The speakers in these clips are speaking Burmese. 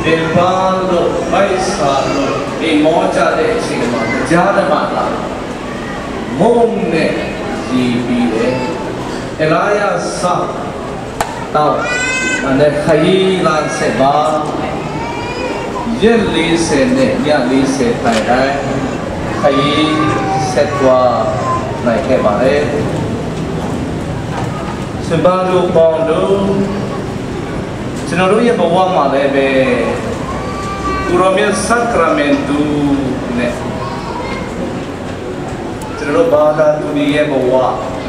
Devalo, Maisalo, e Moja de Chima, Jadamala, Mone, Zibi, Elia Sa, Tao, and the Kailan Seba, Yelly Sene, Yali Se Tai, Kai Setwa, like Ebare, Sebadu Bondo.ကျွန်တော်တို့ရဲ့ဘဝမှာလည်းပဲကိုရောမြတ်စက္ကရာမန်တုနဲ့ကျွန်တော်တို့ဘာသာသူတွေရဲ့ဘဝ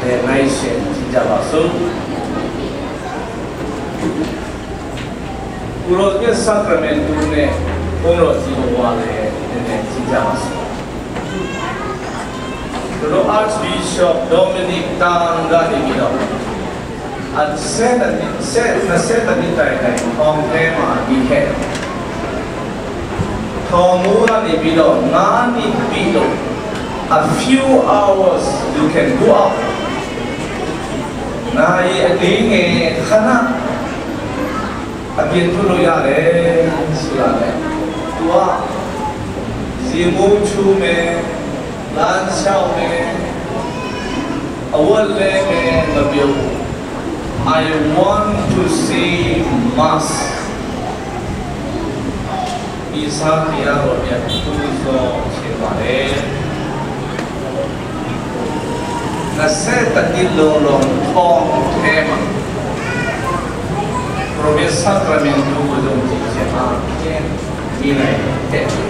လည်းနိုင်ရှင်ကြည့်ကြပါစို့ကိုရောမြတ်စက္ကရာမန်တုနဲ့ဘုန်းတော်ကြီးဘဝလည်းနည်းနည်းကြည့်ကြပါစို့ကျွန်တော် Archbishop Dominic Tang ကနေပြီးတော့at set the time on tema bihe Tomura ni bilo nani bilo a few hours you can go out na ye khana abien tulo yare sulale tua zimu chu me lan chao me awal le me labio I want to see Mass. Isaiah Robert Tuzo Chevare. Naseta di lolong kong tema. Robert Sacramento belum dijemah nilai tema.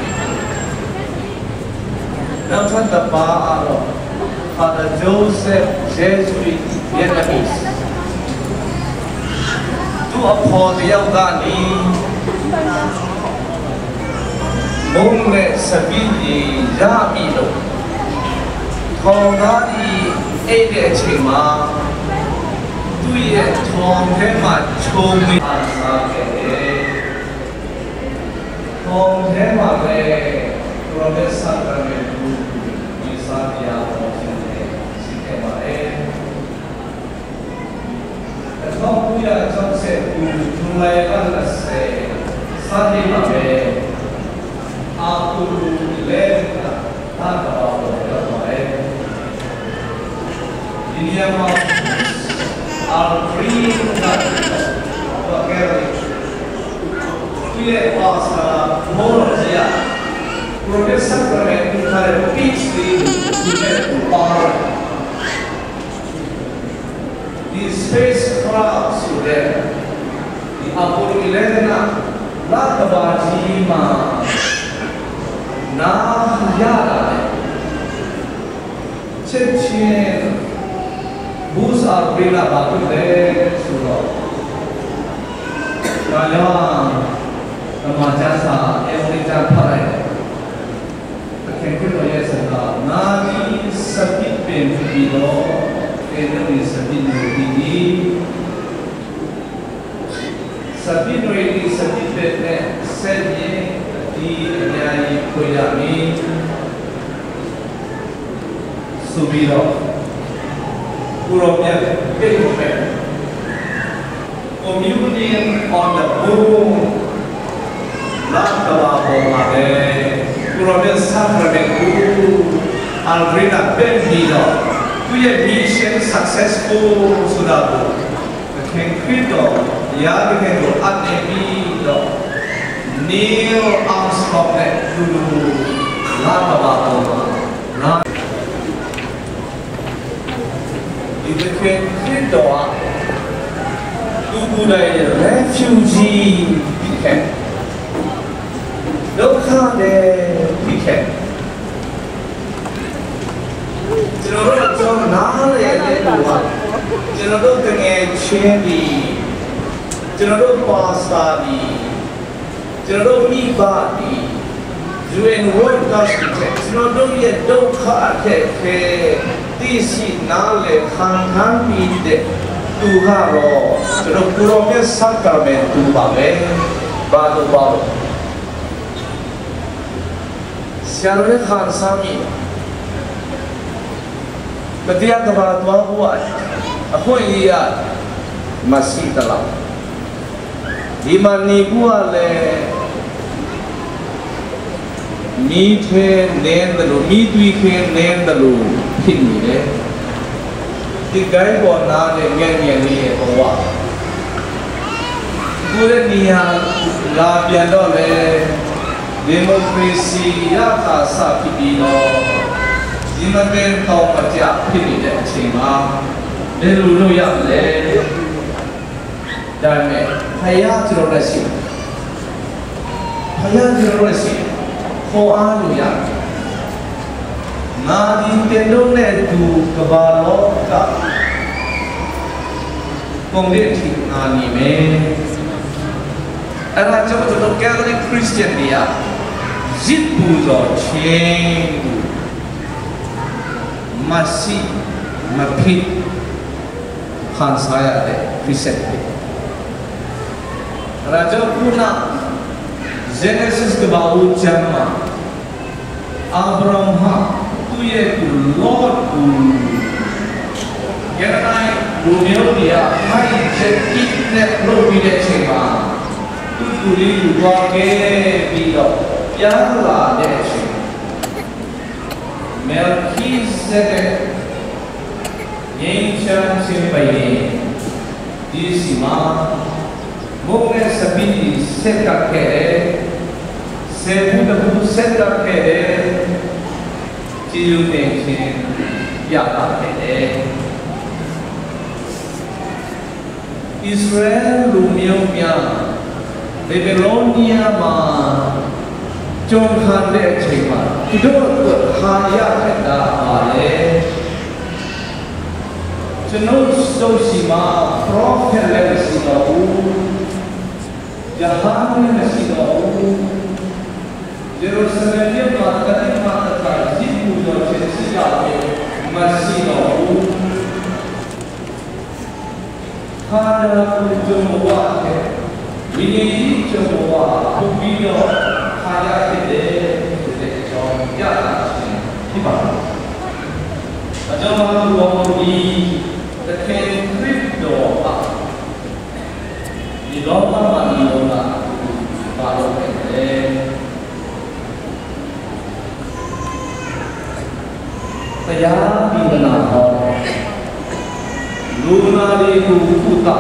Nampak apa alo? Father Joseph Jesuit Vietnamese. Upon the Yogani Mone Sabini Yamino Tongani Ede Chima Duye Tonghema Chomi Tonghema Le Profesa Ramedu Isabia Mojine Sikema Không bây giờ trong sẽ cùng lại văn là sẽ sát đi mà về aku lên là ta vào rồi đó em ini yang mau al-free và cái này kia pasal monosia profesor kami hari PhD di Paris the spacecraft today, the Apollo 11 Lakabajima na yara Chechen bus April baku de suro kalau namanya Indonesia parai kekeh ya sekarang nari sakit penfilo Indonesia ini Sabino ini sebetulnya seni di nyai koyami subiro urupnya kehidupan communion on the moon lakaba bomade urupnya sakramentu alrina bendido punya mission successful sudah bu kengkito ya kengkito anemi do Neil Armstrong net dulu lama bawa itu kengkito dulu dari refugee piket lokal deh piket Jenoro tu nala yang dua, jenoro dengan ceri, jenoro pasta di, jenoro mie bati, jual world customer, jenoro ye doka ke tisi nala khang bide, tuharo, jenoro kurangnya sakramentu baru. Siapa khan sami? Ketika kepada Tuhan buat, aku iya masih dalam. Di mana gua le มีเทเน้นตลุมีตุยเคนเน้นตลุพินนี่เลยที่ไกด์ก่อนน้าเนี่ยเงี้ยนี่บอกว่ากูเรื่องนี้ลาเปลี่ยนတော့လေဒီမိုကရေစီရတာစဖြစ်ပြီးတော့ဒီမကင်းတော့မကြဖြစ်နေတဲ့အချိန်မှာဒီလိုလုပ်ရမလဲဒါပေမဲ့ဖယားကျွန်တော်လည်းရှိဖယားကျွန်တော်လည်းရှိခေါ်အားလို့ရတယ်ငါဒီတင်တော့နဲ့သူကဘာလောကပုံတဲ့အထိငါနေမယ်အဲ့ဒါကြောင့်ကျွန်တော် Catholic Christian တွေကဇစ်ပူဇော်ခြင်းမရှိမဖြစ်ခံစားရတဲ့ Christian တွေအဲ့ဒါကြောင့်ခုန Genesis ကဘာလို့ကျမ်းမှာအာဗြဟံဟာသူ့ရဲ့ Lord ကိုရတိုင်းလူမျိုးတွေကမိုက်ချက်ကိနဲ့လုပ်ပြီးတဲ့အချိန်မှာသူ့ကိုယ်လေးကိုသွားခဲ့ပြီးတော့ပြန်လာတဲ့အချိန်မဲခီဇက်ငင်းချမ်းစင်ပိုင်ဒီစီမာမုန်းနဲ့စပီစက်ကခဲ့တယ်ဆေဘူးတဘူးစက်ကခဲ့တယ်ကြည်လူနေချင်းရတာခဲ့တယ် Israel လူမျိုးများဘေဘီလိုနီးယားမှာကြုံခံတဲ့အချိန်မှာသူတို့ဟာရခဲ့တာပါလေကျွန်တော်တို့စီမှာ prophet လည်းရှိတော့ဘူးယဟန်လည်းရှိတော့ဘူးဂျေရုဆလင်မြို့မှာတတိယမှာတာဇိပူတော်ချင်းရှိကြတယ်မရှိတော့ဘူးဟာဒရာကိုကြုံဝါတဲ့ဒီနေ့ကြုံဝါပုံပြီးတော့ခါရတဲ့တဲ့ကြောင့်ရတာရှင်ဒီပါအကြောင်းမလို့ဘောဒီတခဲခရစ်တော်ပါဒီလောကမှာဒီလောကပါလို့ပဲတရားဒီကနာဟောလူနာတွေကိုခုတာ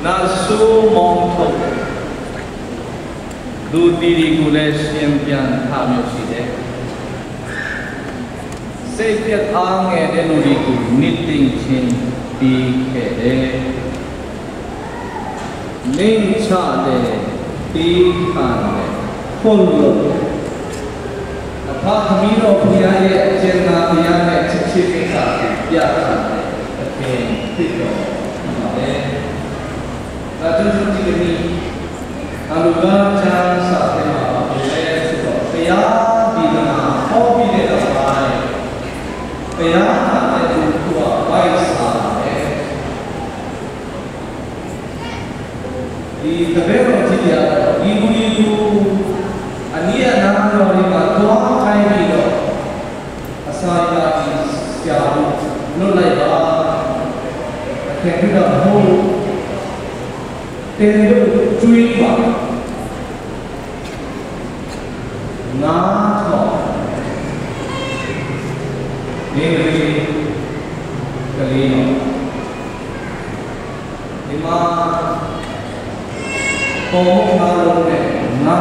နာဆိုးမောင်းထုတ်လူတီတွေကိုလည်းရှင်ပြန်ထားမျိုးရှိတယ်စိတ်ပြတ်အားငယ်တဲ့လူတွေကိုနစ်သိမ့်ခြင်းပြီးခဲ့တယ်နေချတဲ့ပြီးခံတယ်ဖွင့်လို့အဖသမီးတော်ဘုရားရဲ့အကျဉ်းသားဘုရားနဲ့ချစ်ချင်းကိစ္စပြတာအပြင်ဖြစ်တော့ပါတယ်ဒါကြောင့်ဒီကနေ့အလူကချမ်းစာတဲ့မှာပါပဲဆိုတော့ဘုရားဒီကမှာဟောပြီးတဲ့တော့ပါတယ်ဘုရားတဲ့သူကဝိုက်စာတယ်ဒီတပည့်တော်ကြီးရဒီလူကြီးအနည်းအနာတော်တွေမှာသွားခိုင်းပြီးတော့အစာရည်ဆရာတို့လွတ်လိုက်ပါအခက်ပြီးတော့ဟိုတင်လို့ကျွေးပါငါတော့ဒီလိုကလေးတော့ဒီမှာပေါ်မှာလို့နဲ့ငါ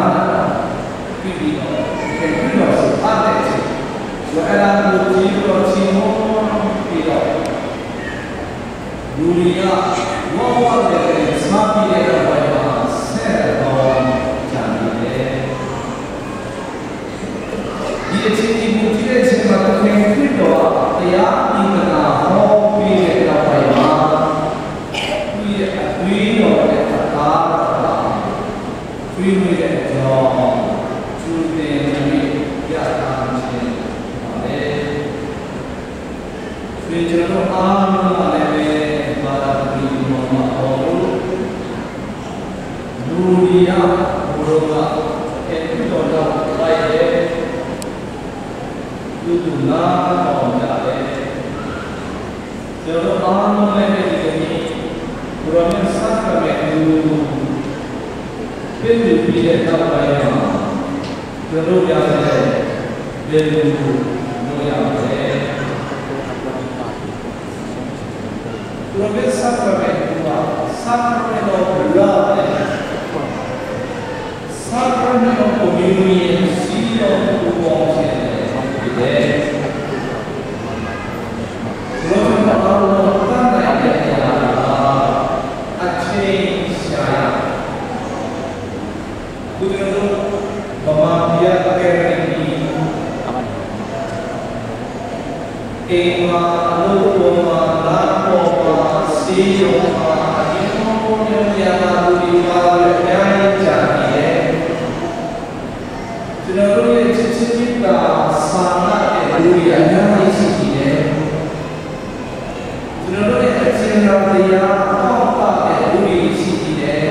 ပြီးပြီးတော့ခင်ဗျားတို့အားတဲ့ဝါလာလူကြီးတို့ချင်းမောပြီးတော့လူတွေကမောဝတ်တဲ့စာပြီးတဲ့ဘဝမှာဆက်တော်ကြံနေတယ်ဒီအချင်းကြီးမှုကြီးတဲ့ချိန်မှာခင်ဗျားတို့တရားဒီကနာဟောပြီးတဲ့ဘဝမှာဒီအသွေးတော်တဲ့အာသွေးမိတဲ့ကြောင့်သူတင်ပြီးရတာချင်းပါလေဒီကျွန်တော်အားလုံးကလည်းဘာသာပြီးတော့မဟုတ်လူရီယာဘုရောကအဲ့တော်တော့လိုက်တယ်သူတို့နာတော်ကြတယ်ကျွန်တော်အားလုံးလည်းဒီကနေ့ဘုရောမြတ်ဆတ်ကမဲ့သူပြည်သူပြည်တဲ့တောက်ပိုင်းမှာ ကျွန်တော်ရတဲ့ဘယ်လိုလုပ်ရမလဲသူတို့ကစကားပဲပြောစကားတော့ဘလာတယ်စကားတော့ကိုမျိုးရဲ့စီရောကိုပေါ်စေတယ်ကျွန်တော်ကတော့တန်တိုင်းတဲ့နေရာအချင်းရှာရသူတို့ဗမာပြည်အကယ်ဒမီအေမာလို့ပေါ်မှာလာပေါ်မှာစီရောမှာအဒီမောညရာလူဒီပါလည်းအများကြီးကြာနေတယ်ကျွန်တော်တို့ရဲ့ချစ်ချင်းကစာနာတဲ့လူတွေအများကြီးရှိနေတယ်ကျွန်တော်တို့ရဲ့အချင်းတော်တရားဟောပါတဲ့လူတွေရှိနေတယ်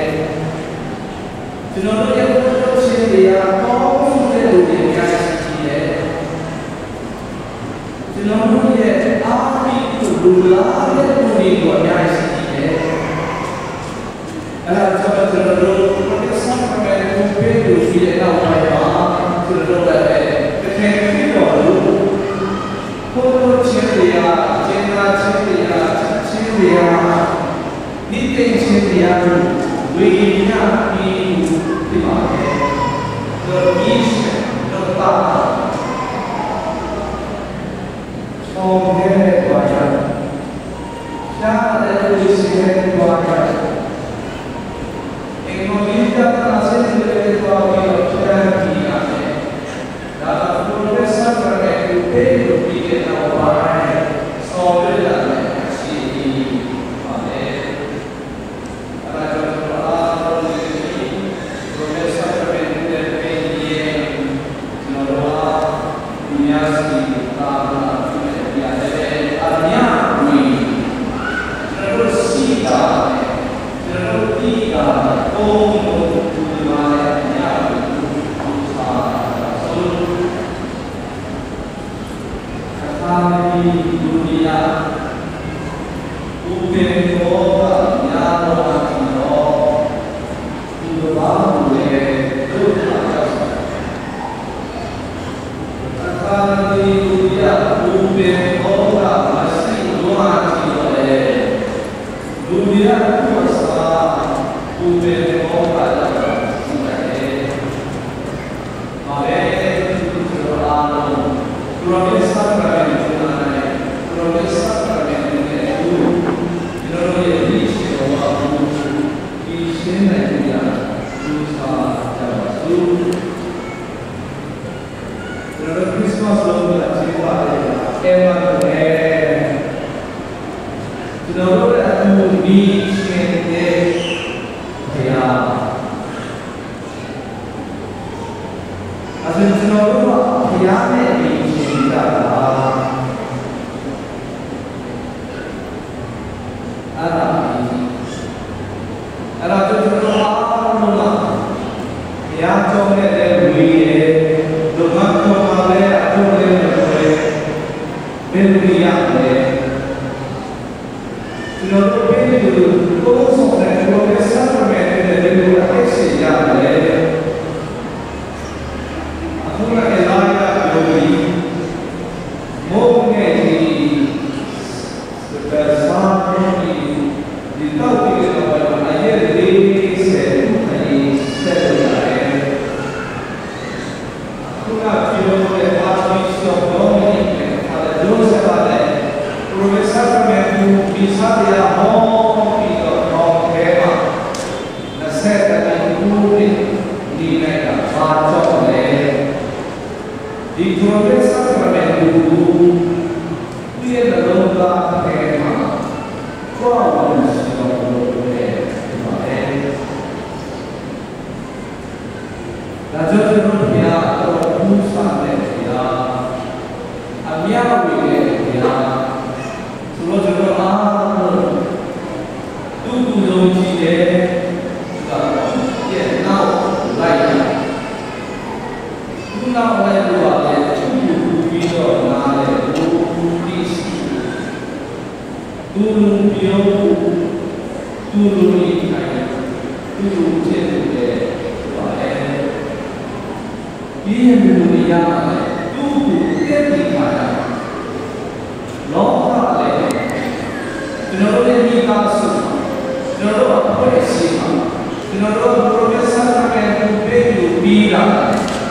ကျွန်တော်တို့ရဲ့ဘုရားရှင်တရားဟောတဲ့လူတွေအများကြီးရှိနေတယ်ကျွန်တော်တို့ရဲ့အာမိကိုလူလာတဲ့လူတွေကိုအများကြီးရှိနေတယ်အဲ့ဒါကြောင့်ကျွန်တော်တို့ဒီစံကမဲ့ကိုပေးလို့ရှိတဲ့နောက်ပိုင်းမှာကျွန်တော်တို့လည်းတကယ်ဖြစ်တော်လို့ဘုရားရှင်တရားကျင့်တာချင်းတရားချင်းတရားဒီတိတ်ချင်းတရားကိုဝိညာဉ်ပြီးဒီမှာတော့ဒီတော့တာဆုံးတဲ့ဘာသာရှားတဲ့လူစီတဲ့ဘာသာအင်္ဂလိပ်ကဆက်တဲ့ဘာသာကိုရှားပြီးရတယ်ဒါကပရိုဖက်ဆာရဲ့ပေလို့ပြီးတဲ့နောက်ပိုင်းဆော်ရလာတဲ့ရှိပါတယ်အဲ့ဒါကြောင့်အားလုံးဒီပရိုဖက်ဆာရဲ့တဲ့ပေရဲ့ကျွန်တော်တို့ဒီများစီတာလာရတယ်အမြဝီကျွန်တော်စီတာကျွန်တော်ဒီကဘုံဘုံဒီမှာအမြဝီဒီစာဆိုအခါဒီဒုတိယဥပေသောကညာတော်အထင်တော်ဒီလိုပါလေဒုက္ခရောက်အခါဒီဒုတိယဥပေသောကမရှိလို့အထင်တော်လေဒုတိယဥပစာဥပေသောကရောက်ရှိတယ်ပါလေဒီလိုအားလုံးပရိုဖက်ဆာကလည်းဒီလိုနဲ့ပရိုဖက်ဆာကလည်းဒီလိုဒီလိုရဲ့ဒီရှိတော်ဒီရှင်းတဲ့နေရာသူစာကြပါစို့ကျွန်တော်ခရစ်စမတ်လုံးကခြေပါတယ်အဲမှာလည်းကျွန်တော်တို့အတူဒီရှင်းတဲ့တရားအဲ့ဒါကျွန်တော်တို့ကဘုရားနဲ့ဒီရှင်းတာအဲ့ဒါကျွန်တော်တို့အားလုံးကဘုရားကြောင့်လည်းဝေးတယ်ဒုက္ခကြောင့်လည်းအထုံးလည်းမလွယ်ဘယ်လိုရလဲကျွန်တော်တို့ဘယ်လိုကိုယ်ဆောင်တဲ့ဘုရားဆက်ရမယ်တဲ့ဘယ်လိုအဖြစ်ရှိရလဲအခုလည်းလာရပြောပြီးမောငယ်ကြီးဘယ်စားပြီးဒီတော့ဒီတော့အရေးလေးဆယ်အဲဒီဆက်ရတယ်ခုနပြောတဲ့အာမီဆောတော့နေတယ်အဲ့ဒါဒုစရတဲ့ပရိုဖက်ဆာမဲ့ဒီစာရဟောပြီးတော့ခဲပါလက်ဆက်တဲ့ဘူးဒီလိုက်တာဘာကြောင့်လဲဒီပရိုဖက်ဆာမဲ့ဘူးဒီရဲ့လုံးသားခဲမှာဘောဝင်စီတော့တယ်ပါတယ်ဒါကြောင့်ကျွန်တော်ဘုရားတော်ဘူးစားတဲ့ဘုရားအမြတ်ဝေတဲ့ဘုရားဆိုတော့ကျွန်တော်အားလုံးသူ့ကိုယ်လုံးကြည့်တယ်ဒါရဲ့နောက်လိုက်ရခုနောက်လိုက်လို့ရတယ်သူ့ကိုပြီးတော့နားတယ်ဘူးဒီစီသူ့လုံးပြောသူ့လုံးကြီးခိုင်သူ့လုံးကျင့်တယ်ပါတယ် ဒီလိုမျိုးရပါတယ်သူ့ကိုတက်ပြီးခါတာလောကလည်းကျွန်တော်တို့ရဲ့မိသားစုကျွန်တော်တို့အဖွဲ့အစည်းမှာကျွန်တော်တို့ professor နဲ့တွေ့ပြီးတာ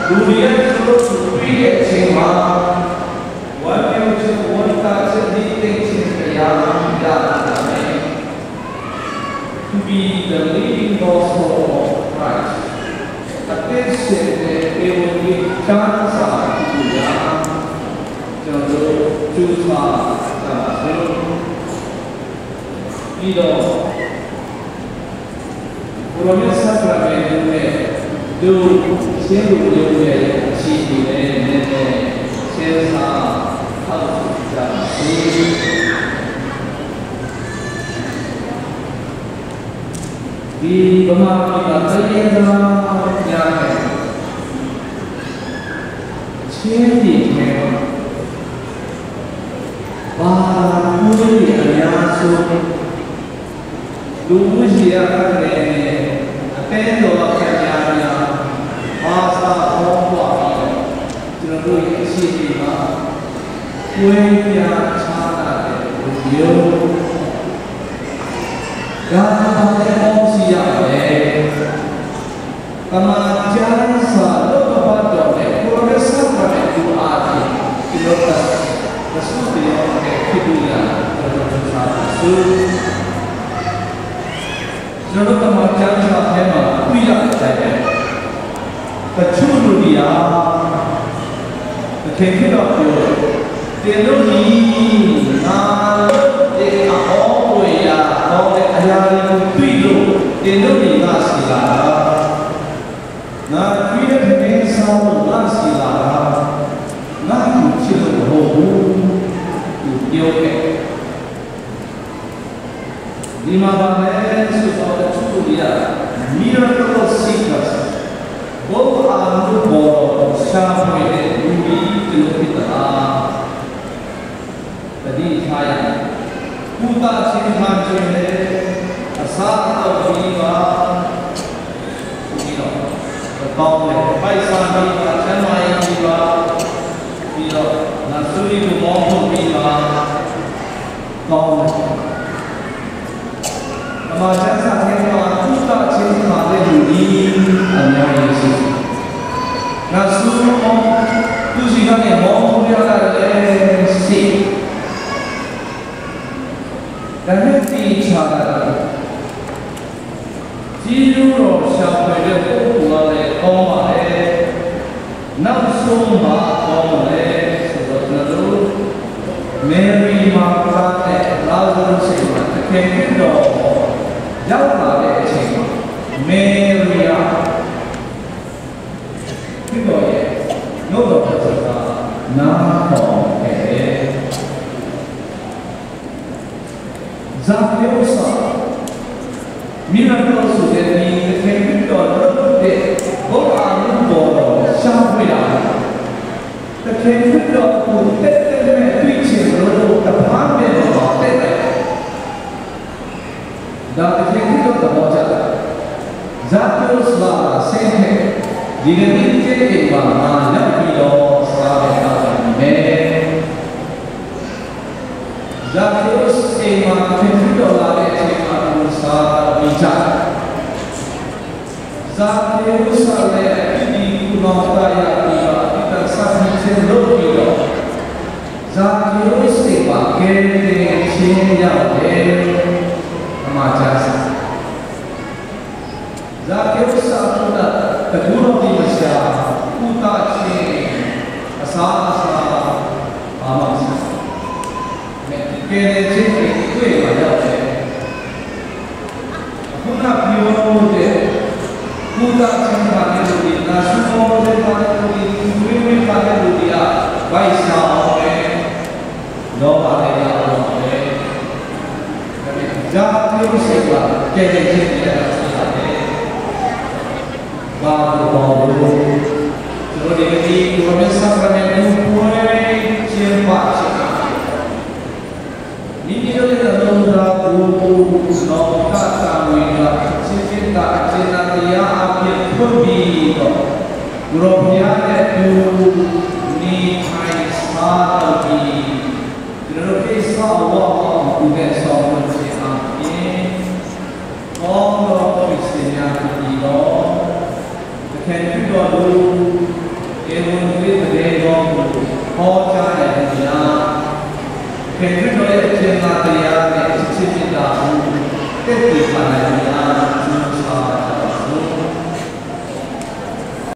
လူတွေရဲ့ကျွန်တော်တို့တွေ့တဲ့အချိန်မှာဝမ်းမြောက်ခြင်းဝမ်းသာခြင်းဒီတိတ်ခြင်းတရားရတာပဲ to be the living gospel of Christ အသက်ရှင်တဲ့ဧဝံဂေလိကျမ်းစာကိုကျွန်တော်တို့ကျူးစာတာပြီးတော့ဘုရားမြတ်စွာဘုရားရဲ့သူရှင်းလို့ပြောရဲ့အရှိတွေနဲ့နည်းနည်းရှင်းစာဟောက်ကြဒီဗမာပြည်ကတရားတော်ကြားတယ်ချင်းဒီနဲ့ဘာလို့ဒီအများဆုံးလူမှုရှိရတဲ့အတင်းတော်ခံရတာဘာသာဟောပါကျွန်တော်တို့အရှိဒီမှာဝိညာဉ်ချာတာတဲ့မျိုးဒါမှလည်းရှိရတယ်။တမန်ကျမ်းစာလောကပတ်တော်နဲ့ကိုရစပ်တဲ့သူအားဖြင့်ဒီလိုကရစုတရားနဲ့ဖြစ်ပြီးလာတဲ့စာစုကျွန်တော်တမန်ကျမ်းစာထဲမှာတွေ့ရတဲ့တချို့လူတွေဟာတကယ်ဖြစ်တော့တင်လို့ဒီငါဒီအဟောဝေရဟောတဲ့အရာတွေကိုတွေ့လို့တင်လို့ဒီငါစီလာငါတွေ့တဲ့နေစားလို့ငါစီလာငါ့ကိုချစ်လို့မဟုတ်ဘူးသူပြောခဲ့ဒီမှာပါလဲဆိုတော့တချို့လူတွေက miracle seekers ဘောအာနုဘောရှာဖွေတဲ့လူကြီးတို့ဖြစ်တာတတိထားရကုသချင်းမှခြင်းနဲ့အစားတော်ပြီးပါပြီးတော့ကောင်းတဲ့ပိုက်ဆံပြီးပါချမ်းသာရေးပြီးပါပြီးတော့နတ်စုရီကိုမောင်းဖို့ပြီးပါကောင်းတယ်အမှန်တမ်းစာထဲမှာကုသချင်းမှတဲ့လူကြီးအများကြီးရှိတယ်နတ်စုမောင်းသူစီကနေမောင်းဖို့ရတာလည်းရှိဒါနဲ့တီးချတာကြီးလို့တော့ရှာဖွေတဲ့ပုဂ္ဂိုလ်ကလည်းကောင်းပါလေနောက်ဆုံးမှာကောင်းပါလေဆိုတော့ကျွန်တော်တို့မေရီမာကာနဲ့လာဇာရုစ်ကိုတကယ်တော့ရောက်လာတဲ့အချိန်မှာမေရီယာဒီတော့ရဲ့နှုတ်တော်ဆိုတာနားတော်ခဲ့ဇာတိဥစ္စာမိနာတော်ဆိုတဲ့ဒီခေတ်တော်တဲ့ဘောအာနုဘောရှာဖွေတာတခေတ်တော်ကိုတက်တဲ့မဲ့တွေ့ချင်လို့တပန်းမဲ့တော့တက်တယ်ဒါတခေတ်တော်တော့ကြတာဇာတိဥစ္စာဆင်းတဲ့ဒီကနေ့ကျေးပါမှာလက်ပြီးတော့စားရတာပဲဇာတိဥစ္စာမှာခေတ်တော်လာတဲ့အချိန်မှာစားပြီးကြဇာတိဥစ္စာလည်းဒီကုနောတာရပြီးတော့ဒီကစားခြင်းလို့ပြီးတော့ဇာတိဥစ္စာပါကဲတဲ့ချင်းရောက်တယ်အမှားချစာဇာတိဥစ္စာကတကူတော်ဒီမရှာဥတာချင်းအစားအစာအာမစာမဲ့ကဲတဲ့ချင်းတွေ့ပါတော့တယ်ခုနပြောတဲ့ကုသချင်းပါတဲ့လူတွေနာစုမောတဲ့ပါတဲ့လူတွေဝိဝိပါတဲ့လူတွေကဝိုက်ဆောင်ပဲလောဘနဲ့ရအောင်ပဲဇာတိဥစ္စာကကဲတဲ့ချင်းတွေဆိုတာပဲဘာလို့ကျွန်တော်ဒီကနေ့ဘုရားဆောင်တဲ့လူပွဲချင်းပါချင်မိမိတို့ရဲ့လုံးသာဘူနောကတာဝေကစစ်စစ်ကအကျဉ်းတရားအဖြစ်ဖွင့်ပြီးတော့ ဘုရောဘုရားနဲ့တူနေထိုင်စားတော်ပြီးကျွန်တော်တို့ကိစ္စဝါအောင်ဒီကဆောင်လို့ရှိအောင်ပြင်ကောင်းသောခရစ်ယာန်များဒီတော့အခက်အခဲတော်တို့ဧဝံဂေလိ